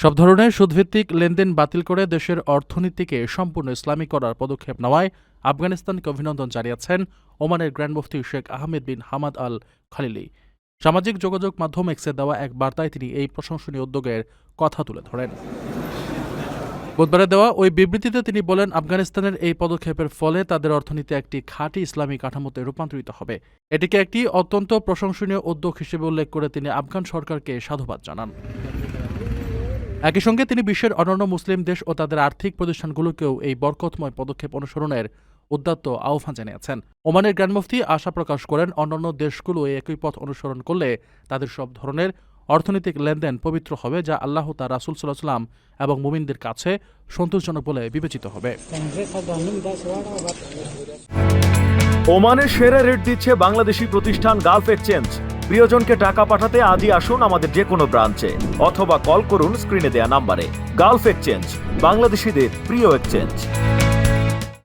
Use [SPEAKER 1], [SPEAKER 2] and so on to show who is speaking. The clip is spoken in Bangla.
[SPEAKER 1] সব ধরনের সুদভিত্তিক লেনদেন বাতিল করে দেশের অর্থনীতিকে সম্পূর্ণ ইসলামিক করার পদক্ষেপ নেওয়ায় আফগানিস্তানকে অভিনন্দন জানিয়েছেন ওমানের Grand Mufti Sheikh Ahmed bin Hamad al Khalili. সামাজিক যোগাযোগ মাধ্যম এক্সে দেওয়া এক বার্তায় তিনি এই প্রশংসনীয় উদ্যোগের কথা তুলে ধরেন। বুধবারে দেওয়া ওই বিবৃতিতে তিনি বলেন, আফগানিস্তানের এই পদক্ষেপের ফলে তাদের অর্থনীতি একটি খাঁটি ইসলামী কাঠামোতে রূপান্তরিত হবে। এটিকে একটি অত্যন্ত প্রশংসনীয় উদ্যোগ হিসেবে উল্লেখ করে তিনি আফগান সরকারকে সাধুবাদ জানান। একই সঙ্গে তিনি বিশ্বের অন্যান্য মুসলিম দেশ ও তাদের আর্থিক প্রতিষ্ঠানগুলোকেও এই বরকতময় পদক্ষেপ অনুসরণের উদাত্ত আহ্বান জানিয়েছেন। ওমানের গ্র্যান্ড মুফতি আশা প্রকাশ করেন, অন্যান্য দেশগুলো একই পথ অনুসরণ করলে তাদের সব ধরনের অর্থনৈতিক লেনদেন পবিত্র হবে, যা আল্লাহ তার রাসূল সাল্লাল্লাহু আলাইহি ওয়াসাল্লাম এবং মুমিনদের কাছে সন্তোষজনক বলে বিবেচিত হবে।
[SPEAKER 2] ওমানের সেরা রেট দিচ্ছে বাংলাদেশি প্রতিষ্ঠান গালফ এক্সচেঞ্জ। প্রিয়জনকে টাকা পাঠাতে আজই আসুন আমাদের যে কোনো ব্রাঞ্চে অথবা কল করুন স্ক্রিনে দেয়া নাম্বারে। গালফ এক্সচেঞ্জ, বাংলাদেশিদের প্রিয় এক্সচেঞ্জ।